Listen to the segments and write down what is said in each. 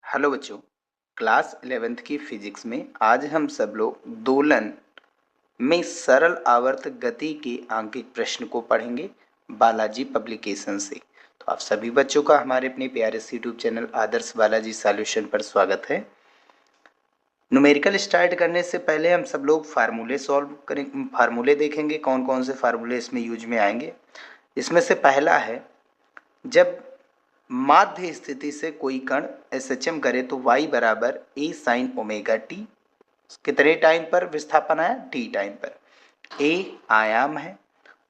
Hello बच्चों, class 11th की physics में आज हम सब लोग दोलन में सरल आवर्त गति के आंकिक प्रश्न को पढ़ेंगे बालाजी पब्लिकेशन से। तो आप सभी बच्चों का हमारे अपने प्यारे से यूट्यूब चैनल आदर्श बालाजी सॉल्यूशन पर स्वागत है। न्यूमेरिकल स्टार्ट करने से पहले हम सब लोग फार्मूले सॉल्व करेंगे, फार्मूले देखेंगे कौन कौन से फार्मूले इसमें यूज में आएंगे। इसमें से पहला है, जब माध्य स्थिति से कोई कण एसएचएम करे तो y बराबर a साइन ओमेगा टी। कितने टाइम पर विस्थापन आया? t टाइम पर। a आयाम है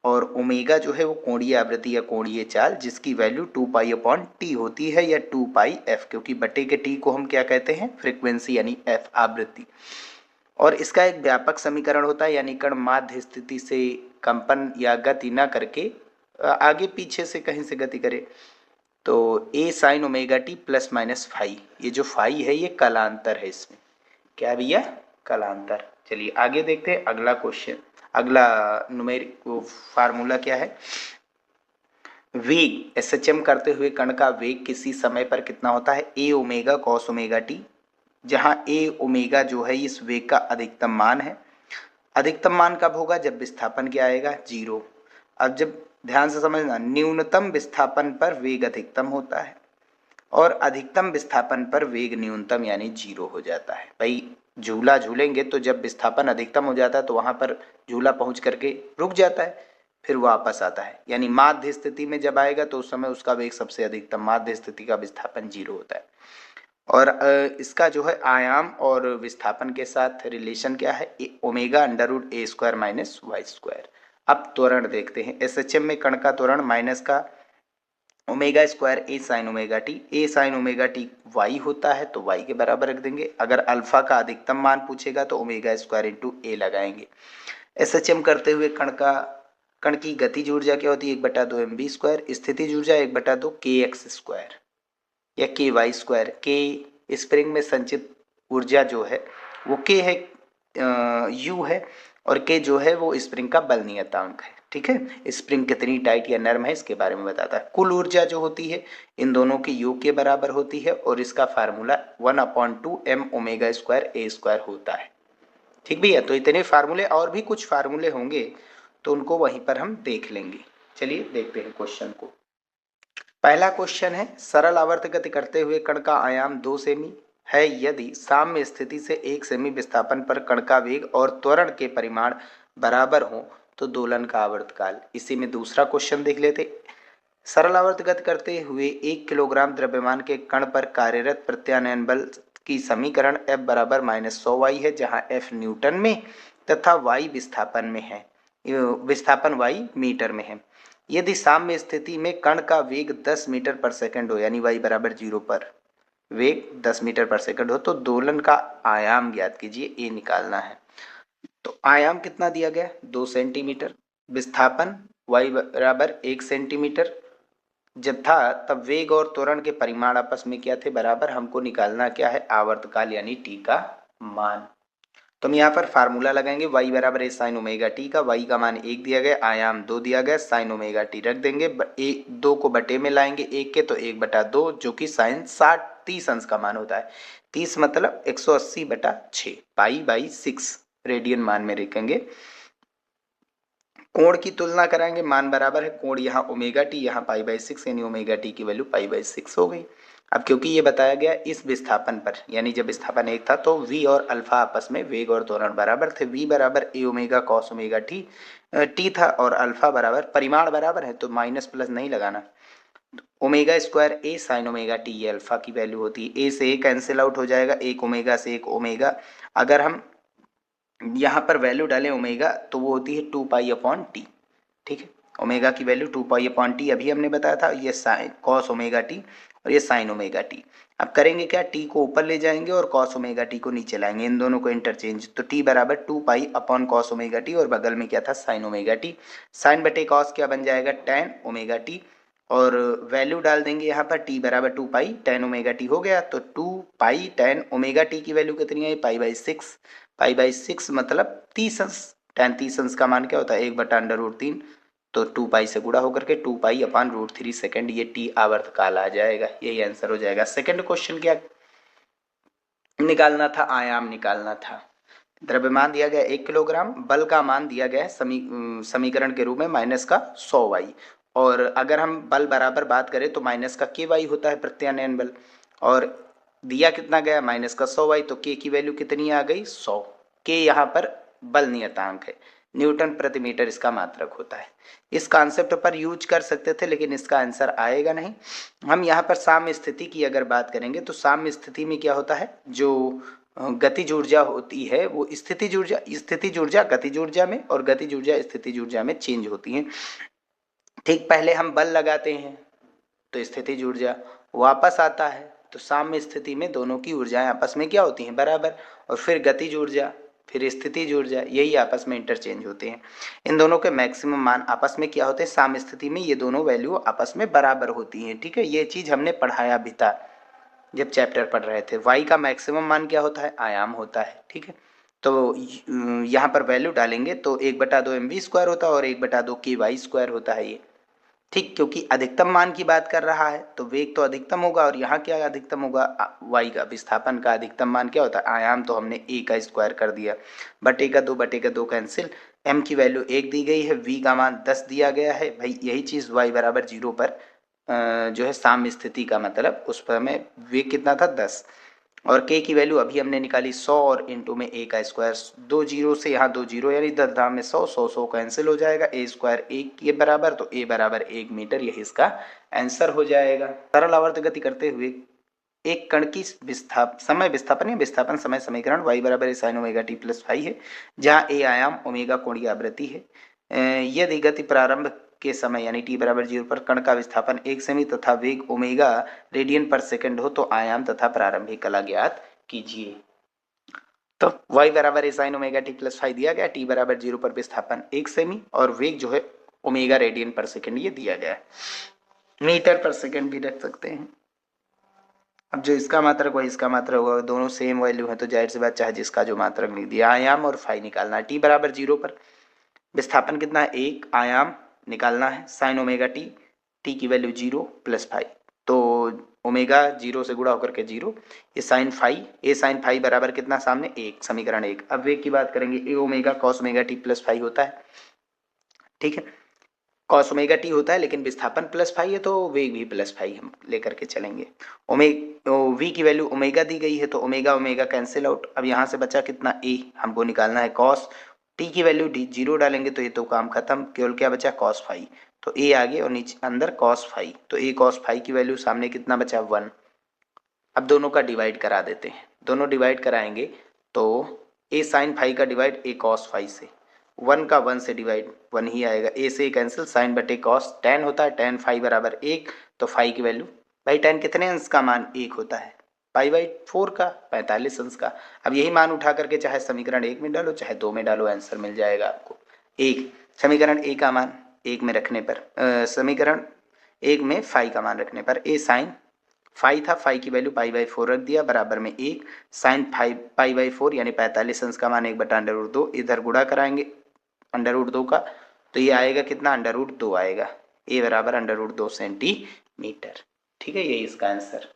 और ओमेगा जो है वो कोणीय आवृत्ति या कोणीय चाल, जिसकी वैल्यू 2 पाई अपॉन टी होती है या 2 पाई f, क्योंकि बटे के t को हम क्या कहते हैं? फ्रीक्वेंसी यानी f आवृत्ति। और इसका एक व्यापक समीकरण होता है, यानी कण माध्य स्थिति से कंपन या गति ना करके आगे पीछे से कहीं से गति करे तो a sine omega T plus minus phi. ये जो फाई है ये कालांतर है, इसमें क्या है भैया? कालांतर। चलिए आगे देखते हैं अगला क्वेश्चन। अगला न्यूमेरिक फार्मूला क्या है? वेग, एसएचएम करते हुए कण का वेग किसी समय पर कितना होता है? a omega cos omega T, जहां a ओमेगा जो है इस वेग का अधिकतम मान है। अधिकतम मान कब होगा? जब विस्थापन क्या आएगा? 0। अब जब ध्यान से समझना, न्यूनतम विस्थापन पर वेग अधिकतम होता है और अधिकतम विस्थापन पर वेग न्यूनतम यानी 0 हो जाता है। भाई झूला झूलेंगे तो जब विस्थापन अधिकतम हो जाता है तो वहां पर झूला पहुंच करके रुक जाता है, फिर वापस आता है। यानी माध्य स्थिति में जब आएगा तो उस समय उसका वेग सबसे अधिकतम, माध्य स्थिति का विस्थापन 0 होता है। और इसका जो है आयाम और विस्थापन के साथ रिलेशन क्या है? ओमेगा अंडर रूट ए स्क्वायर माइनस वाई स्क्वायर। अब त्वरण देखते हैं। एसएचएम में कण का त्वरण माइनस का ओमेगा स्क्वायर ए साइन ओमेगा टी, ए साइन ओमेगा टी वाई होता है तो वाई के बराबर रख देंगे। अगर अल्फा का अधिकतम मान पूछेगा तो ओमेगा स्क्वायर इंटू ए लगाएंगे। एसएचएम करते हुए कण की गतिज ऊर्जा क्या होती है? 1/2 mv स्क्वायर। स्थितिज ऊर्जा 1/2 के एक्स स्क्वायर या के वाई स्क्वायर। के स्प्रिंग में संचित ऊर्जा जो है वो के है, यू है, और के जो है वो स्प्रिंग का बल नियतांक है। ठीक है, स्प्रिंग कितनी टाइट या नर्म है इसके बारे में बताता है। कुल ऊर्जा जो होती है इन दोनों के योग के बराबर होती है और इसका फार्मूला 1/2 m ओमेगा स्क्वायर ए स्क्वायर होता है। ठीक भैया, तो इतने फार्मूले, और भी कुछ फार्मूले होंगे तो उनको वहीं पर हम देख लेंगे। चलिए देखते हैं क्वेश्चन को। पहला क्वेश्चन है, सरल आवर्त गति करते हुए कण का आयाम 2 सेमी है यदि साम्य स्थिति से 1 सेमी विस्थापन पर कण का वेग और त्वरण के परिमाण बराबर हो तो दोलन का आवर्तकाल। इसी में दूसरा क्वेश्चन देख लेते। सरल आवर्त गति करते हुए 1 किलोग्राम द्रव्यमान के कण पर कार्यरत प्रत्यानयन बल की समीकरण F बराबर -100 वाई है, जहां F न्यूटन में तथा y विस्थापन में है, विस्थापन y मीटर में है। यदि साम्य स्थिति में कण का वेग 10 मीटर पर सेकंड हो, यानी y बराबर 0 पर वेग 10 मीटर पर सेकंड हो, तो दोलन का आयाम ज्ञात कीजिए, ए निकालना है। तो आयाम कितना दिया गया? 2 सेंटीमीटर। विस्थापन y बराबर 1 सेंटीमीटर। जब था तब वेग और त्वरण के परिमाण आपस में क्या थे? बराबर। हमको निकालना क्या है? आवर्तकाल यानी टी का मान। तो हम यहाँ पर फार्मूला लगाएंगे, y बराबर है साइन ओमेगा टी का। y का मान 1 दिया गया, आयाम 2 दिया गया, साइन ओमेगा टी रख देंगे। 2 को बटे में लाएंगे 1 के, तो 1/2 जो कि साइन 30 अंश का मान होता है। 30 मतलब 180/6 पाई/6 रेडियन मान में रखेंगे। कोण की तुलना कराएंगे, मान बराबर है, कोण यहाँ ओमेगा टी, यहाँ पाई/6, यानी ओमेगा टी की वैल्यू पाई/6 हो गई। अब क्योंकि ये बताया गया इस विस्थापन पर, यानी जब विस्थापन 1 था तो v और अल्फा आपस में वेग और त्वरण बराबर थे। v बराबर ए ओमेगा कॉस ओमेगा टी था और अल्फा बराबर, परिमाण बराबर है तो माइनस प्लस नहीं लगाना, ओमेगा स्क्वायर ए साइन ओमेगा टी, ये अल्फा की वैल्यू होती है। ए से ए कैंसिल आउट हो जाएगा, एक ओमेगा से एक ओमेगा। अगर हम यहाँ पर वैल्यू डालें ओमेगा तो वो होती है 2 पाई अपॉन टी। ठीक है, ओमेगा की वैल्यू 2 पाई अपॉन टी अभी हमने बताया था। ये साइन कॉस ओमेगा टी और ये साइन ओमेगा टी। अब करेंगे क्या? टी को ऊपर ले जाएंगे और कॉस ओमेगा टी को नीचे लाएंगे, इन दोनों को इंटरचेंज। तो टी बराबर 2 pi upon cos omega T और बगल में क्या था? Sign omega T. साइन बटे कॉस क्या बन जाएगा? टेन ओमेगा टी, और वैल्यू डाल देंगे यहाँ पर, टी बराबर 2 पाई टेन ओमेगा टी हो गया। तो 2 पाई टेन ओमेगा टी की वैल्यू कितनी है? पाई/6। पाई/6 मतलब 30 अंश। टेन 30 अंश का मान क्या होता है? 1/√3। तो 2 पाई से गुणा होकर के 2 पाई अपॉन √3 सेकेंड, ये टी आवर्तकाल आ जाएगा। यही आंसर हो जाएगा। सेकेंड क्वेश्चन क्या निकालना था, आयाम निकालना था। द्रव्यमान दिया गया 1 किलोग्राम, बल का मान दिया गया है समीकरण के रूप में -100y। और अगर हम बल बराबर बात करें तो माइनस का ky होता है प्रत्यानयन बल, और दिया कितना गया -100y, तो k की वैल्यू कितनी आ गई 100। k यहाँ पर बल नियतांक है, न्यूटन प्रति मीटर इसका मात्रक होता है। इस कॉन्सेप्ट पर यूज कर सकते थे लेकिन इसका आंसर आएगा नहीं। हम यहाँ पर साम्य स्थिति की अगर बात करेंगे तो साम्य स्थिति में क्या होता है, जो गतिज ऊर्जा होती है वो स्थितिज ऊर्जा गतिज ऊर्जा में और गतिज ऊर्जा स्थितिज ऊर्जा में चेंज होती है। ठीक पहले हम बल लगाते हैं तो स्थितिज ऊर्जा, वापस आता है तो साम्य स्थिति में दोनों की ऊर्जाएं आपस में क्या होती हैं बराबर, और फिर गतिज ऊर्जा फिर स्थितिज ऊर्जा यही आपस में इंटरचेंज होते हैं। इन दोनों के मैक्सिमम मान आपस में क्या होते हैं, साम्य स्थिति में ये दोनों वैल्यू आपस में बराबर होती हैं। ठीक है, ये चीज हमने पढ़ाया भी था जब चैप्टर पढ़ रहे थे। y का मैक्सिमम मान क्या होता है, आयाम होता है। ठीक है, तो यहाँ पर वैल्यू डालेंगे तो 1/2 mv² होता है और 1/2 ky² होता है ये। ठीक, क्योंकि अधिकतम मान की बात कर रहा है तो वेग तो अधिकतम होगा, और यहाँ क्या अधिकतम होगा, y का विस्थापन का अधिकतम मान क्या होता है, आयाम तो हमने a का स्क्वायर कर दिया, बटे का 2 कैंसिल, m की वैल्यू 1 दी गई है, v का मान 10 दिया गया है। भाई यही चीज़ y बराबर 0 पर जो है साम्य स्थिति का मतलब उस पर हमें वेग कितना था 10, और k की वैल्यू अभी हमने निकाली 100 और इंटू में a का स्क्वायर, 2 जीरो से यहाँ 2 जीरो यानी 10 धाम में 100 कैंसिल हो जाएगा, a स्क्वायर 1 के बराबर, तो a बराबर 1 मीटर, यही इसका आंसर हो जाएगा। सरल आवर्त गति करते हुए एक कण की विस्थापन समय समीकरण y बराबर sin omega t plus phi है, जहाँ a आयाम ओमेगा कोणीय आवृत्ति है। यदि गति प्रारंभ के समय यानी t बराबर 0 पर कण का विस्थापन 1 सेमी तथा वेग ओमेगा रेडियन पर सेकंड हो तो आयाम तथा प्रारंभिक कला ज्ञात कीजिए। तो y बराबर sin omega t plus five दिया गया, t बराबर 0 पर विस्थापन 1 सेमी और वेग जो है ओमेगा रेडियन पर सेकंड ये दिया गया है। मीटर पर सेकंड भी रख सकते हैं। अब जो इसका मात्रक वही इसका मात्रक होगा, दोनों सेम वैल्यू है तो जाहिर सी बात चाहे जिसका जो मात्रक लिख दिया। आयाम और फाई निकालना है। t बराबर 0 पर विस्थापन कितना है 1, आयाम निकालना है साइन ओमेगा टी, टी की वैल्यू 0 प्लस फाई, तो ओमेगा 0 से गुणा होकर के 0, ये साइन फाई, ए साइन फाई बराबर कितना सामने 1, समीकरण 1। अब वेग की बात करेंगे, A omega cos omega T plus phi होता है। ठीक है, कॉस ओमेगा टी होता है लेकिन विस्थापन प्लस फाई है तो वेग भी प्लस फाई हम लेकर के चलेंगे। वी की वैल्यू ओमेगा दी गई है तो ओमेगा ओमेगा कैंसिल आउट। अब यहाँ से बचा कितना ए, हमको निकालना है कॉस, टी की वैल्यू 0 डालेंगे तो ये तो काम खत्म, केवल क्या बचा कॉस फाई, तो ए आगे और नीचे अंदर कॉस फाई, तो ए कॉस फाई की वैल्यू सामने कितना बचा 1। अब दोनों का डिवाइड करा देते हैं, दोनों डिवाइड कराएंगे तो ए साइन फाई का डिवाइड ए कॉस फाई से, 1 का 1 से डिवाइड 1 ही आएगा, ए से कैंसिल, साइन बटे कॉस टेन होता है, टेन फाई बराबर 1, तो फाई की वैल्यू, भाई टेन कितने अंश का मान 1 होता है, पाई बाई 4 का 45 अंश का। अब यही मान उठा करके चाहे समीकरण 1 में डालो चाहे 2 में डालो, आंसर मिल जाएगा आपको। एक समीकरण ए का मान 1 में रखने पर समीकरण 1 में फाई का मान रखने पर ए साइन फाई था, फाई की वैल्यू पाई बाई 4 रख दिया, बराबर में 1 साइन पाई बाई 4 यानी 45 अंश का मान 1/√2, इधर गुणा कराएंगे √2 का, तो ये आएगा कितना √2 आएगा, ए बराबर √2 सेंटीमीटर। ठीक है, यही इसका आंसर।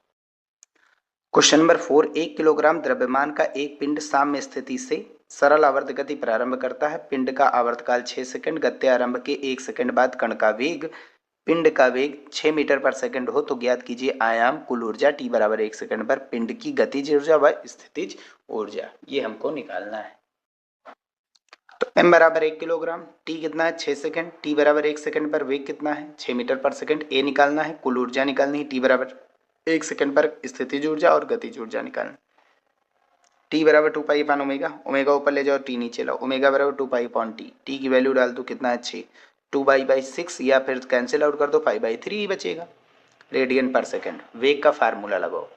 क्वेश्चन नंबर 4, 1 किलोग्राम द्रव्यमान का एक पिंड साम्य स्थिति से सरल आवर्त गति प्रारंभ करता है। पिंड का आवर्तकाल 6 सेकंड, गति आरंभ के 1 सेकंड बाद कण का वेग, पिंड का वेग 6 मीटर पर सेकंड हो तो ज्ञात कीजिए आयाम, कुल ऊर्जा t बराबर 1 सेकंड पर पिंड की गतिज ऊर्जा व स्थितिज ऊर्जा, ये हमको निकालना है। तो m बराबर 1 किलोग्राम, t कितना है 6 सेकंड, t बराबर 1 सेकंड पर वेग कितना है 6 मीटर पर सेकंड, a निकालना है, कुल ऊर्जा निकालनी है, t बराबर 1 सेकंड पर स्थितिज ऊर्जा और गतिज ऊर्जा निकालना, t बराबर 2 पाई अपान ओमेगा, ओमेगा ऊपर ले जाओ t नीचे लाओ, ओमेगा बराबर 2 पाई अपॉन टी, टी की वैल्यू डाल दो कितना है 6, 2/6 या फिर कैंसिल आउट कर दो पाई/3 ही बचेगा, रेडियन पर सेकंड। वेग का फार्मूला लगाओ,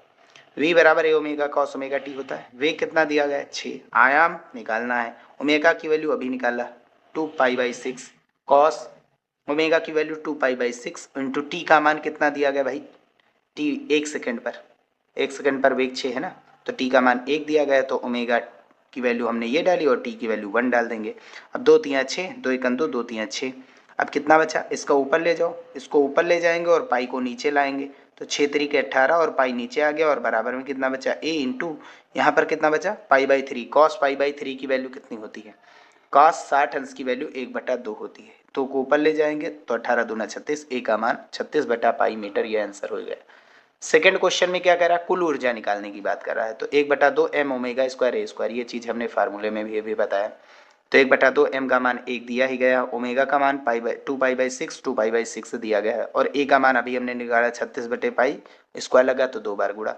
v बराबर ए ओमेगा कॉस ओमेगा टी होता है, वेग कितना दिया गया है 6, आयाम निकालना है, ओमेगा की वैल्यू अभी निकाला 2π/6, कॉस ओमेगा की वैल्यू 2π/6 इंटू टी का मान कितना दिया गया भाई टी 1 सेकंड पर, 1 सेकंड पर वेग 6 है ना, तो टी का मान 1 दिया गया तो ओमेगा की वैल्यू हमने ये डाली और टी की वैल्यू 1 डाल देंगे। अब 2 3 6, 2 1 2, 2 3 6, अब कितना बचा, इसका ऊपर ले जाओ, इसको ऊपर ले जाएंगे और पाई को नीचे लाएंगे, तो 6 तरीके 18 और पाई नीचे आ गया और बराबर में कितना बचा a इंटू यहाँ पर कितना बचा π/3। कॉस π/3 की वैल्यू कितनी होती है, कॉस 60 अंश की वैल्यू 1/2 होती है, तो को ऊपर ले जाएंगे तो 18 दूना 36, a का मान 36/π मीटर, ये आंसर हो गया। सेकंड क्वेश्चन में क्या कर रहा है, कुल ऊर्जा निकालने की बात कर रहा है, तो 1/2 m omega square a square, ये चीज हमने फार्मूले में भी अभी बताया। तो 1/2 m का मान 1 दिया ही गया, ओमेगा का मान 2π/6 दिया गया है, और a का मान अभी हमने निकाला 36/π, स्क्वायर लगा तो 2 बार गुणा।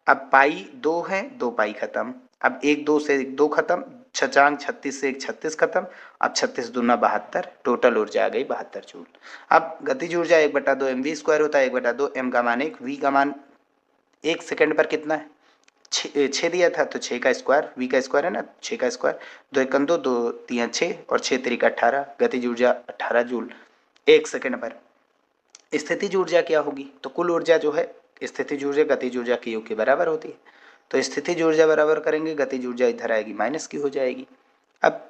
अब पाई 2 है, 2 पाई खत्म, अब 1 2 से 2 खत्म, 36 से 1 36 खत्म, अब 36 दूना 72, टोटल ऊर्जा आ गई 72 जूल। अब गतिज ऊर्जा 1/2 mv स्क्वायर होता है, 1/2 m का मान 1, v का मान 1 सेकंड पर कितना है, 6 दिया था, तो 6 का स्क्वायर, v का स्क्वायर है ना, 6 का स्क्वायर, 2 1 2, 2 3 6 और 6 3 18, गतिज ऊर्जा 18 जूल 1 सेकंड पर। स्थितिज ऊर्जा क्या होगी, तो कुल ऊर्जा जो है स्थितिज ऊर्जा गतिज ऊर्जा के योग के बराबर होती है, तो स्थितिज ऊर्जा बराबर करेंगे, गतिज ऊर्जा इधर आएगी माइनस की हो जाएगी। अब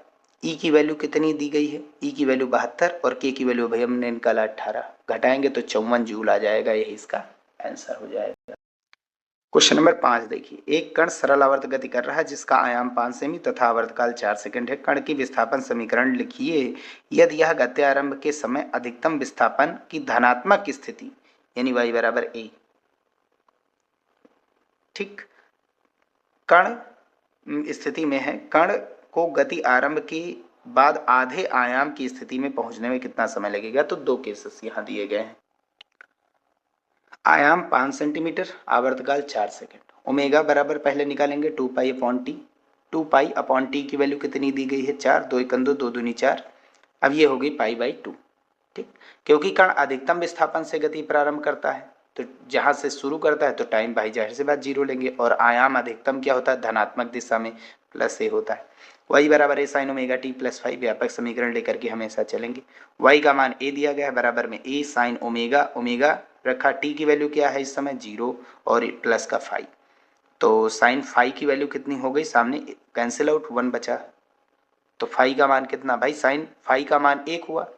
E की वैल्यू कितनी दी गई है, E की वैल्यू 72 और K की वैल्यू भाई हमने निकाला 18, घटाएंगे तो 54 जूल आ जाएगा, यही इसका आंसर हो जाएगा। क्वेश्चन नंबर 5 देखिए, एक कण सरल आवर्त गति कर रहा है जिसका आयाम 5 सेमी तथा आवर्तकाल 4 सेकंड है। कण की विस्थापन समीकरण लिखिए यदि यह गति आरंभ के समय अधिकतम विस्थापन की धनात्मक स्थिति यानी y बराबर a, ठीक, कण स्थिति में है, कण को गति आरंभ के बाद आधे आयाम की स्थिति में पहुंचने में कितना समय लगेगा, तो 2 केसेस यहाँ दिए गए हैं। आयाम 5 सेंटीमीटर, आवर्तकाल 4 सेकंड, ओमेगा बराबर पहले निकालेंगे 2π/t, 2π/t की वैल्यू कितनी दी गई है 4, 2 1 2, 2 दूनी 4, अब ये होगी π/2, ठीक, क्योंकि कण अधिकतम विस्थापन से गति प्रारंभ करता है, तो जहां से शुरू करता है तो टाइम भाई जाहिर सी बात 0 लेंगे, और आयाम अधिकतम क्या होता है धनात्मक दिशा में, प्लस a होता है। y बराबर a sin omega t plus 5, व्यापक समीकरण लेकर के हमेशा चलेंगे। y का मान a दिया गया है, बराबर में a sin ओमेगा, ओमेगा रखा, t की वैल्यू क्या है इस समय 0 और प्लस का 5, तो साइन 5 की वैल्यू कितनी हो गई, सामने कैंसिल आउट 1 बचा, तो 5 का मान कितना भाई, साइन 5 का मान 1 हुआ,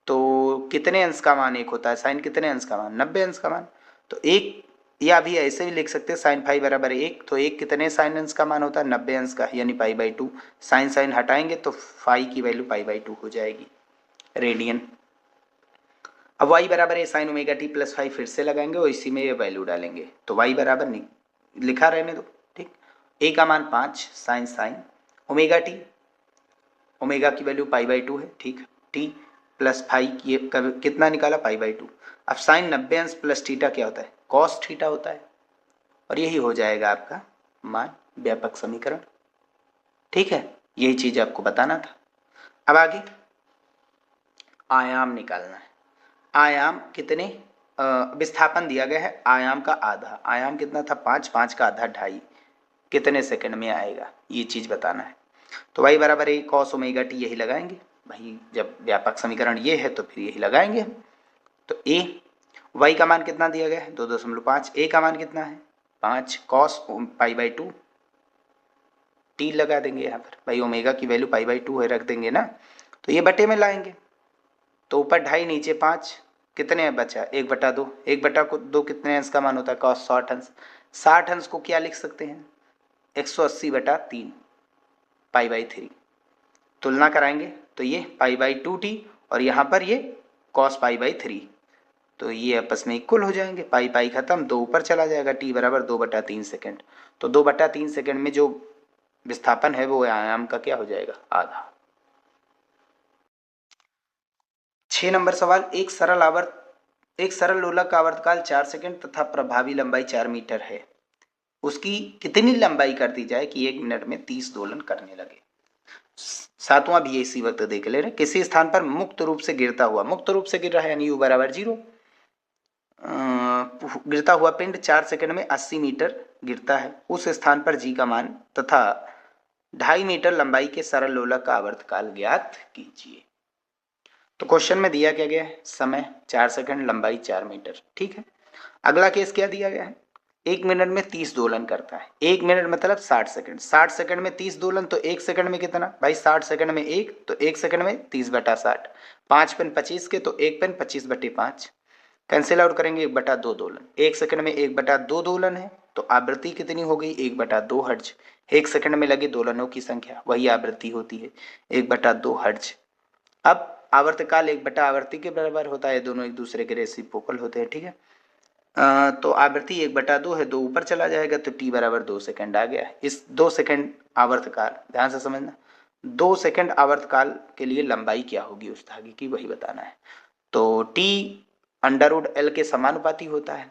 तो कितने अंश का मान 1 होता है, साइन कितने अंश का मान 90 अंश का मान, तो 1, या अभी ऐसे भी लिख सकते हैं साइन 5 बराबर 1, तो 1 कितने साइन अंश का मान होता है 90 अंश का, यानी π/2, साइन साइन हटाएंगे तो 5 की वैल्यू π/2 हो जाएगी रेडियन। अब y बराबर है साइन ओमेगा t प्लस 5 फिर से लगाएंगे और इसी में ये वैल्यू डालेंगे, तो y बराबर नहीं लिखा रहने दो, ठीक, a का मान 5 sine sine omega t, omega की वैल्यू π/2 है, ठीक, t प्लस 5 ये कितना निकाला π/2। अब साइन 90 अंश प्लस थीटा क्या होता है, कॉस थीटा होता है, और यही हो जाएगा आपका मान, व्यापक समीकरण, ठीक है, यही चीज आपको बताना था। अब आगे आयाम निकालना है, आयाम कितने, विस्थापन दिया गया है, आयाम का आधा, आयाम कितना था 5, 5 का आधा 2.5, कितने सेकंड में आएगा ये चीज बताना है। तो y बराबर a cos ओमेगा t, यही लगाएंगे भाई, जब व्यापक समीकरण ये है तो फिर यही लगाएंगे हम। तो a, y का मान कितना दिया गया है 2.5, a का मान कितना है 5 cos π/2, t लगा देंगे यहाँ पर, भाई ओमेगा की वैल्यू π/2 है रख देंगे ना, तो ये बटे में लाएंगे, तो ऊपर 2.5 नीचे 5, कितने बचा 1/2, 1/2 कितने अंश का मान होता है cos 60 अंश, 60 अंश को क्या लिख सकते हैं 180/3 π/3, तुलना कराएंगे तो ये π/2t और यहाँ पर ये cos π/3, तो ये आपस में इक्वल हो जाएंगे, पाई पाई खत्म, 2 ऊपर चला जाएगा, t बराबर 2/3 सेकेंड, तो 2/3 सेकेंड में जो विस्थापन है वो आयाम का क्या हो जाएगा आधा। 6 नंबर सवाल, एक सरल लोलक का आवर्तकाल 4 सेकंड तथा प्रभावी लंबाई 4 मीटर है, उसकी कितनी लंबाई कर दी जाए कि 1 मिनट में 30 दोलन करने लगे। सातवां भी इसी वक्त देख ले रहे, किसी स्थान पर मुक्त रूप से गिर रहा है यानी u बराबर 0, गिरता हुआ पिंड 4 सेकंड में 80 मीटर गिरता है, उस स्थान पर g का मान तथा 2.5 मीटर लंबाई के सरल लोलक का आवर्तकाल ज्ञात कीजिए। तो क्वेश्चन में दिया क्या गया है, समय 4 सेकंड, लंबाई 4 मीटर, ठीक है। अगला केस क्या दिया गया है, 1 मिनट में 30 दोलन करता है, 1 मिनट मतलब 60 सेकंड, 60 सेकंड में 30 दोलन, तो 1 सेकंड में कितना भाई, 60 सेकंड में 1, तो 1 सेकंड में 30/60, 5 पेन 25 के, तो 1 पेन 25/5 कैंसिल आउट करेंगे, 1/2 दोलन। 1 सेकंड में 1/2 दोलन है, तो आवृत्ति कितनी हो गई, 1/2 हर्ट्ज। 1 सेकंड में लगे दोलनों की संख्या, वही आवृत्ति होती है 1/2 हर्ट्ज। अब आवर्तकाल 1/आवर्ती के बराबर होता है, दोनों एक दूसरे के रेसिप्रोकल होते हैं, ठीक है। तो आवृत्ति 1/2 है, 2 ऊपर चला जाएगा तो t बराबर 2 सेकंड आ गया। इस 2 सेकंड आवर्तकाल, ध्यान से समझना, 2 सेकंड आवर्तकाल के लिए लंबाई क्या होगी उस धागे की, वही बताना है। तो t √L के समानुपाती होता है,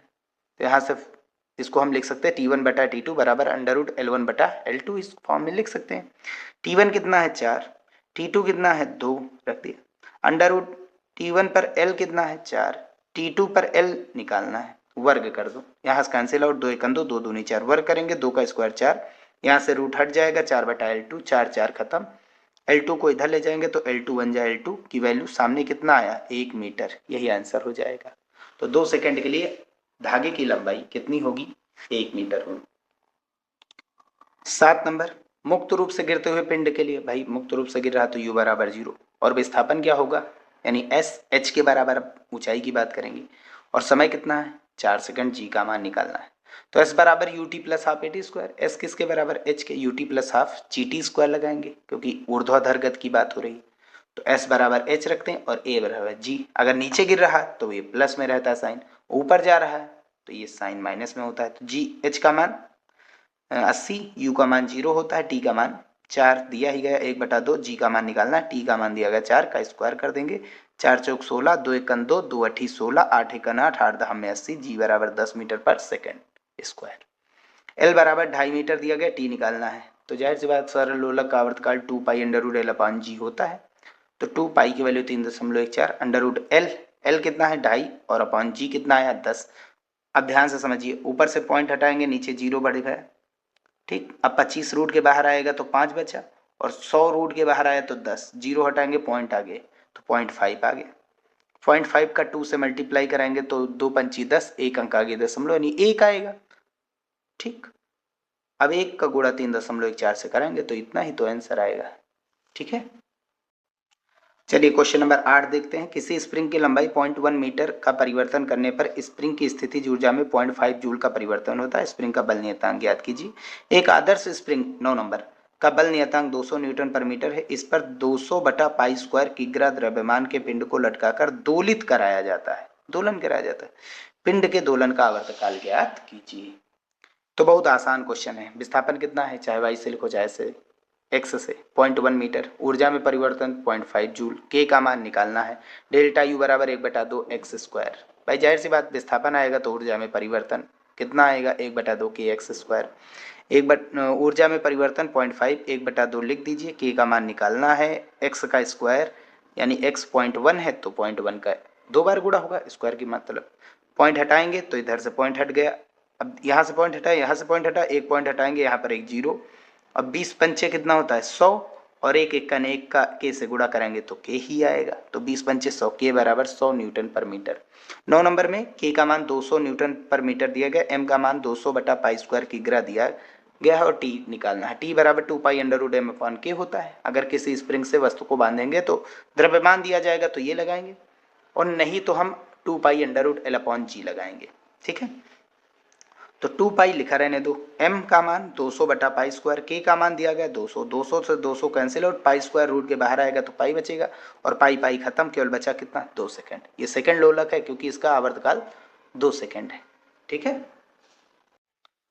तो यहाँ से इसको हम लिख सकते हैं T1/T2 बराबर √L1/L2, इस फॉर्म में लिख सकते हैं। T1 कितना है 4, T2 कितना है 2, रख दिया। √T1 पर L कितना है 4, T2 पर L निकालना है, वर्ग कर दो, यहाँ से कैंसिल आउट, 2 1 2, 2 दूनी 4, वर्ग करेंगे 2 का स्क्वायर 4, यहाँ से रूट हट जाएगा 4/L2, 4 4 खत्म। L2 को इधर ले जाएंगे तो L2 बन जाए, L2 की वैल्यू सामने कितना आया 1 मीटर, यही आंसर हो जाएगा। तो 2 सेकंड के लिए धागे की लंबाई कितनी होगी, 1 मीटर होगी। 7 नंबर, मुक्त रूप से गिरते हुए पिंड के लिए, भाई मुक्त रूप से गिर रहा तो u बराबर 0, और विस्थापन क्या होगा, यानी s h के बराबर ऊंचाई की बात करेंगे, और समय कितना है 4 सेकंड, g का मान निकालना है। तो s बराबर ut plus half at square, s किसके बराबर, h के, ut plus half gt square लगाएंगे क्योंकि ऊर्ध्वाधर गति की बात हो रही है। तो s बराबर h रखते हैं और a बराबर g। अगर नीचे गिर रहा है तो ये प्लस में रहता है साइन, ऊपर जा रहा है तो ये साइन माइनस में होता है। तो g h का मान 80, u का मान 0 होता है, t का मान 4 दिया ही गया 1/2, g का मान निकालना है, t का मान दिया गया 4, का स्क्वायर कर देंगे, 4 चौक 16, 2 1 2, 2 8 16, 8 1 8, 8 10 में 80, g बराबर 10 मीटर पर सेकंड स्क्वायर। l बराबर 2.5 मीटर दिया गया, t निकालना है, तो जाहिर सी बात सरल लोलक का आवर्तकाल 2 पाई √L/g होता है। तो 2 पाई की वैल्यू 3.14, √L, L कितना है 2.5 और अपॉन g कितना आया 10। अब ध्यान से समझिए, ऊपर से पॉइंट हटाएंगे नीचे 0 बढ़ गया, ठीक। अब 25 रूट के बाहर आएगा तो 5 बचा, और 100 रूट के बाहर आया तो 10, 0 हटाएंगे पॉइंट आ गए तो 0.5 आ गया। 0.5 का 2 से मल्टीप्लाई कराएंगे तो 2 पंची 10, एक अंक आगे दशमलव यानी 1 आएगा, ठीक। अब 1 का गुणा 3.14 से करेंगे तो इतना ही तो आंसर आएगा, ठीक है। चलिए क्वेश्चन नंबर 8 देखते हैं। किसी स्प्रिंग की लंबाई 0.1 मीटर का परिवर्तन करने पर स्प्रिंग की स्थितिज ऊर्जा में 0.5 जूल का परिवर्तन होता है। स्प्रिंग का बल नियतांक ज्ञात कीजिए। एक आदर्श स्प्रिंग 9 नंबर का बल नियतांक 200 न्यूटन पर मीटर है। इस पर 200/π² किग्रा द्रव्यमान के पिंड को लटकाकर दोलित कराया जाता है, दोलन कराया जाता है। पिंड के दोलन का आवर्तकाल ज्ञात कीजिए। तो बहुत आसान क्वेश्चन है। विस्थापन कितना है, चाहे वाई से लिखो चाहे से x से 0.1 मीटर, ऊर्जा में परिवर्तन 0.5 जूल, k का मान निकालना है, डेल्टा u बराबर 1/2 x स्क्वायर। भाई जाहिर सी बात विस्थापन आएगा तो ऊर्जा में परिवर्तन कितना आएगा 1/2 k x स्क्वायर। ऊर्जा में परिवर्तन 0.5, 1/2 लिख दीजिए, k का मान निकालना है, x का स्क्वायर यानी x 0.1 है तो 0.1 का 2 बार गुणा होगा, स्क्वायर की मतलब पॉइंट हटाएंगे तो इधर से पॉइंट हट गया, अब यहाँ से पॉइंट हटा, यहाँ से पॉइंट हटा, एक पॉइंट हटाएंगे, यहाँ पर एक 0। अब 20 पंचे कितना होता है 100, और एक एकन एक का के से गुणा करेंगे तो के ही आएगा, तो 20 पंचे 100, के बराबर 100 न्यूटन पर मीटर। 9 नंबर में के का मान 200 न्यूटन पर मीटर दिया गया, एम का मान 200/π² किग्रा दिया गया है, और टी निकालना है। टी बराबर 2 पाई √m/k होता है। अगर किसी स्प्रिंग से वस्तु को बांधेंगे तो द्रव्यमान दिया जाएगा तो ये लगाएंगे, और नहीं तो हम 2 पाई √L/g लगाएंगे, ठीक है। तो 2 पाई लिखा रहने दो, m का मान 200/π², k का मान दिया गया 200, 200 से 200 कैंसिल आउट, π² रूट के बाहर आएगा तो पाई बचेगा, और पाई पाई खत्म, केवल बचा कितना 2 सेकंड। ये सेकंड लोलक है क्योंकि इसका आवर्तकाल 2 सेकंड है, ठीक है।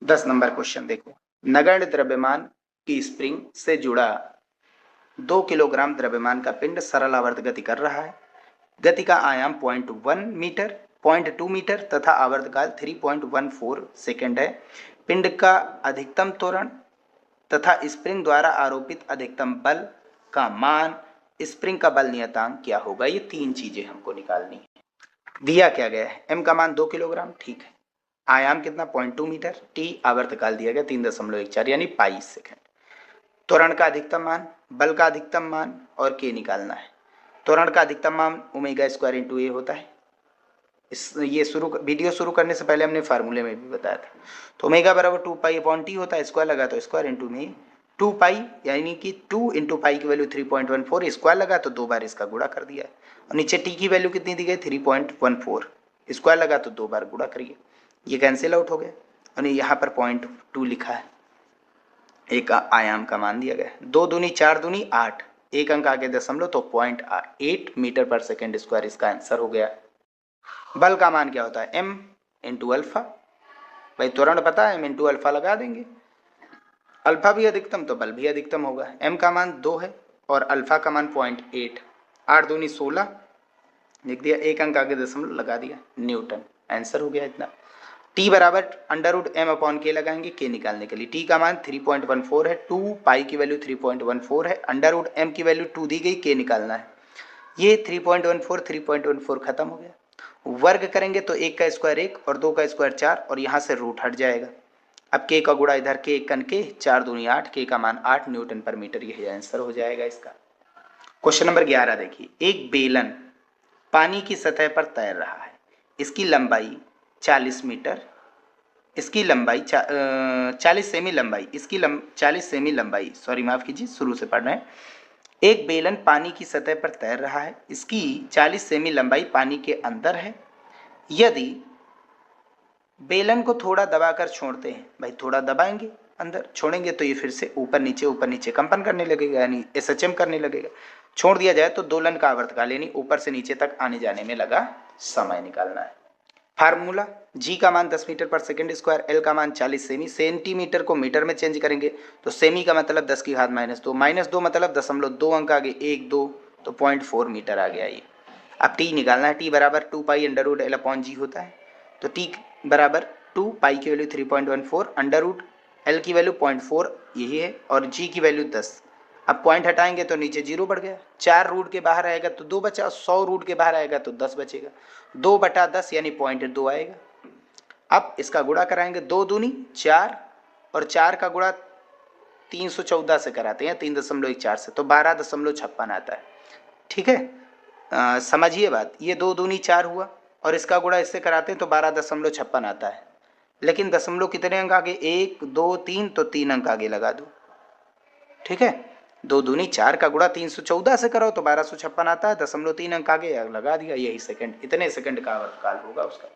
10 नंबर क्वेश्चन देखो। नगण्य द्रव्यमान की स्प्रिंग से जुड़ा 2 किलोग्राम द्रव्यमान का पिंड सरल आवर्त गति कर रहा है। गति का आयाम 0.1 मीटर, 0.2 मीटर तथा आवर्तकाल 3.14 सेकंड है। पिंड का अधिकतम त्वरण तथा स्प्रिंग द्वारा आरोपित अधिकतम बल का मान, स्प्रिंग का बल नियतांक क्या होगा, ये 3 चीजें हमको निकालनी है। दिया क्या गया है, m का मान 2 किलोग्राम, ठीक है। आयाम कितना 0.2 मीटर, t आवर्तकाल दिया गया 3.14 यानी पाई सेकंड। त्वरण का अधिकतम मान, बल का अधिकतम मान और k निकालना है। त्वरण का अधिकतम मान ω² × a होता है। ये वीडियो शुरू करने से पहले हमने फार्मूले में भी बताया था। तो ओमेगा बराबर 2 पाई/t होता है, स्क्वायर लगा तो स्क्वायर इंटू में 2 पाई यानी कि 2 × पाई की वैल्यू 3.14, स्क्वायर लगा तो 2 बार इसका गुणा कर दिया। और नीचे टी की वैल्यू कितनी दी गई 3.14, स्क्वायर लगा तो 2 बार गुणा करिए, ये कैंसिल आउट हो गया और यहाँ पर 0.2 लिखा है, एक आयाम का मान दिया गया, 2 दूनी 4 दूनी 8, एक अंक आगे दशमलव तो 0.8 मीटर पर सेकेंड स्क्वायर इसका आंसर हो गया। बल का मान क्या होता है m इंटू अल्फा, भाई त्वरण पता है m इंटू अल्फा लगा देंगे, अल्फा भी अधिकतम तो बल भी अधिकतम होगा, m का मान 2 है और अल्फा का मान 0.8, 8 दूनी 16 लिख दिया, एक अंक आगे दशमलव लगा दिया, न्यूटन, आंसर हो गया इतना। t बराबर अंडर रूट m अपॉन के लगाएंगे k निकालने के लिए, t का मान 3.14 है, 2 पाई की वैल्यू 3.14 है, अंडर रूट m की वैल्यू 2 दी गई, k निकालना है, ये 3.14 खत्म हो गया, वर्ग करेंगे तो 1 का स्क्वायर 1 और 2 का स्क्वायर 4 और यहाँ से रूट हट जाएगा, अब k का गुणा इधर k कन के 4 दूनी 8, k का मान 8 न्यूटन पर मीटर, यही आंसर हो जाएगा इसका। क्वेश्चन नंबर 11 देखिए, एक बेलन पानी की सतह पर तैर रहा है, इसकी लंबाई 40 मीटर, इसकी लंबाई 40 सेमी लंबाई, इसकी 40 सेमी लंबाई, सॉरी माफ कीजिए शुरू से पढ़ रहे हैं, एक बेलन पानी की सतह पर तैर रहा है, इसकी 40 सेमी लंबाई पानी के अंदर है, यदि बेलन को थोड़ा दबाकर छोड़ते हैं, भाई थोड़ा दबाएंगे अंदर, छोड़ेंगे तो ये फिर से ऊपर नीचे कंपन करने लगेगा, यानी एसएचएम करने लगेगा, छोड़ दिया जाए तो दोलन का आवर्तकाल यानी ऊपर से नीचे तक आने जाने में लगा समय निकालना है। फार्मूला, g का मान 10 मीटर पर सेकंड स्क्वायर, l का मान 40 सेमी, सेंटीमीटर को मीटर में चेंज करेंगे तो सेमी का मतलब 10 की घात -2 मतलब 0.2 अंक आ गए, 1 2 तो 0.4 मीटर आ गया ये। अब t निकालना है, t बराबर 2 pi under root l upon g होता है, तो t बराबर 2 पाई की वैल्यू 3.14, अंडर रूट l की वैल्यू 0.4 यही है और g की वैल्यू 10, अब पॉइंट हटाएंगे तो नीचे 0 बढ़ गया, 4 रूट के बाहर आएगा तो 2 बचा, 100 रूट के बाहर आएगा तो 10 बचेगा, 2/10 यानी 0.2 आएगा। अब इसका गुणा कराएंगे, 2 दूनी 4 और 4 का गुणा 314 से कराते हैं 3.14 से तो 12.56 आता है, ठीक है, समझिए बात, ये 2 दूनी 4 हुआ और इसका गुणा इससे कराते हैं तो 12.56 आता है, लेकिन दशमलव कितने अंक आगे, 1 2 3 तो 3 अंक आगे लगा दो, ठीक है, 2 दूनी 4 का गुणा 314 से करो तो 1256 आता है, 0.3 अंक आगे लगा दिया, यही सेकंड, इतने सेकंड का आवर्तकाल होगा उसका।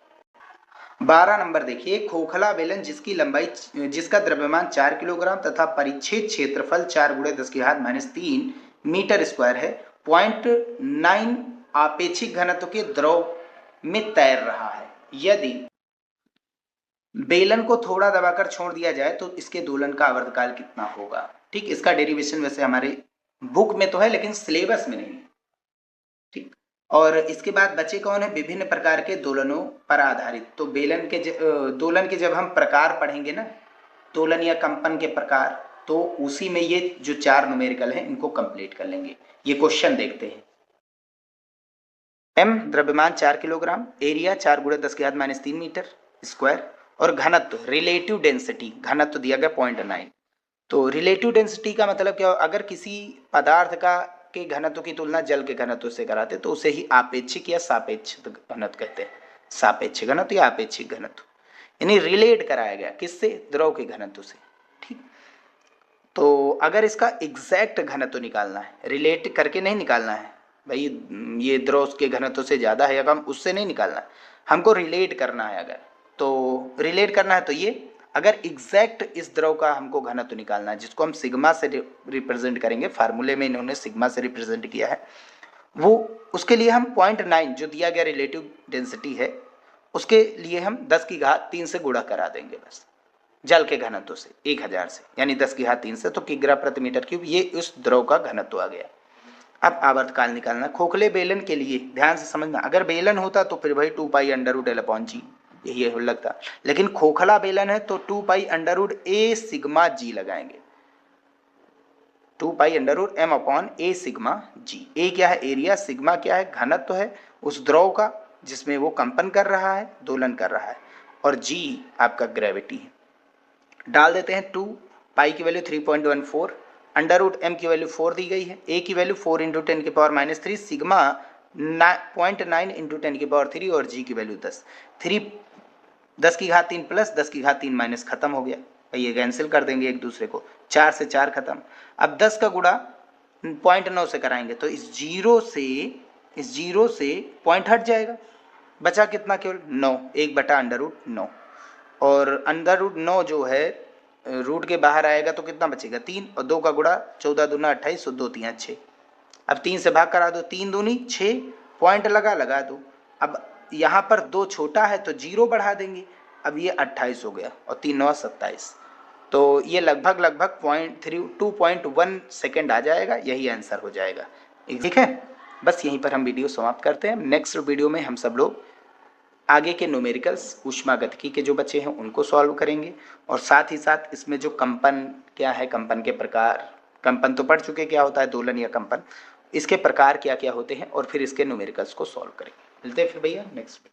12 नंबर देखिए, खोखला बेलन जिसकी लंबाई जिसका द्रव्यमान 4 किलोग्राम तथा परिच्छेद क्षेत्रफल 4 × 10⁻³ मीटर स्क्वायर है, 0.9 आपेक्षिक घनत्व के द्रव में तैर रहा है, यदि बेलन को थोड़ा दबाकर छोड़ दिया जाए तो इसके दोलन का आवर्तकाल कितना होगा। ठीक, इसका डेरिवेशन वैसे हमारे बुक में तो है लेकिन सिलेबस में नहीं, ठीक। और इसके बाद बचे कौन है, विभिन्न प्रकार के दोलनों पर आधारित, तो बेलन के दोलन के जब हम प्रकार पढ़ेंगे ना, दोलन या कंपन के प्रकार, तो उसी में ये जो 4 न्यूमेरिकल हैं इनको कंप्लीट कर लेंगे। ये क्वेश्चन देखते हैं, m द्रव्यमान 4 किलोग्राम, एरिया 4 × 10⁻³ मीटर स्क्वायर और घनत्व रिलेटिव डेंसिटी, घनत्व दिया गया 0.9, तो रिलेटिव डेंसिटी का मतलब क्या, अगर किसी पदार्थ का के घनत्व की तुलना जल के घनत्व से कराते तो उसे ही आपेक्षिक या सापेक्ष घनत्व कहते हैं, सापेक्ष घनत्व या आपेक्षिक घनत्व, यानी रिलेट कराया गया किससे, द्रव के घनत्व से, ठीक। तो अगर इसका एग्जैक्ट घनत्व निकालना है, रिलेट करके नहीं निकालना है भाई, ये द्रव के घनत्व से ज्यादा है या कम, उससे नहीं निकालना है, हमको रिलेट करना है, अगर तो रिलेट करना है तो ये, अगर एग्जैक्ट इस द्रव का हमको घनत्व निकालना है जिसको हम सिग्मा से रिप्रेजेंट करेंगे, फार्मूले में इन्होंने सिग्मा से रिप्रेजेंट किया है, वो उसके लिए हम 0.9 जो दिया गया रिलेटिव डेंसिटी है उसके लिए हम 10⁻³ से गुणा करा देंगे बस, जल के घनत्व से 1000 से, यानी 10⁻³ से, तो किग्रा प्रति मीटर क्यूब, ये उस द्रव का घनत्व आ गया। अब आवर्तकाल निकालना, खोखले बेलन के लिए ध्यान से समझना, अगर बेलन होता तो फिर भाई 2 pi under root l upon g यही लगता, लेकिन खोखला बेलन है तो 2 pi under root a sigma g लगाएंगे, 2 pi under root m upon a sigma g, a क्या है एरिया, सिग्मा क्या है घनत्व है उस द्रव का जिसमें वो कंपन कर रहा है, दोलन कर रहा है, और g आपका ग्रेविटी है। डाल देते हैं, 2 पाई की वैल्यू 3.14, अंडर रूट m की वैल्यू 4 दी गई है, a की वैल्यू 4 × 10⁻³ सिग्मा 0.9 × 10⁻³ और g की वैल्यू 10, 10⁻³ प्लस 10⁻³ माइनस, खत्म हो गया, ये कैंसिल कर देंगे एक दूसरे को, 4 से 4 खत्म। अब 10 का गुणा 0.9 से कराएंगे तो इस 0 से इस 0 से पॉइंट हट जाएगा, बचा कितना केवल 9, 1/√9। और √9 जो है रूट के बाहर आएगा तो कितना बचेगा 3, और 2 का गुणा 14 दूना 28, 2 3 6। अब 3 से भाग करा दो, 3 दूनी 6, पॉइंट लगा दो। अब यहाँ पर 2 छोटा है तो 0 बढ़ा देंगे, अब ये 28 हो गया और 3 9 27। तो ये लगभग 2.1 सेकेंड आ जाएगा, यही आंसर हो जाएगा। ठीक है, बस यहीं पर हम वीडियो समाप्त करते हैं। नेक्स्ट वीडियो में हम सब लोग आगे के न्यूमेरिकल्स ऊष्मागतिकी के जो बचे हैं उनको सॉल्व करेंगे, और साथ ही साथ इसमें जो कंपन क्या है, कंपन के प्रकार, कंपन तो पढ़ चुके क्या होता है दोलन या कंपन, इसके प्रकार क्या क्या होते हैं, और फिर इसके न्यूमेरिकल्स को सॉल्व करेंगे। मिलते हैं फिर भैया नेक्स्ट।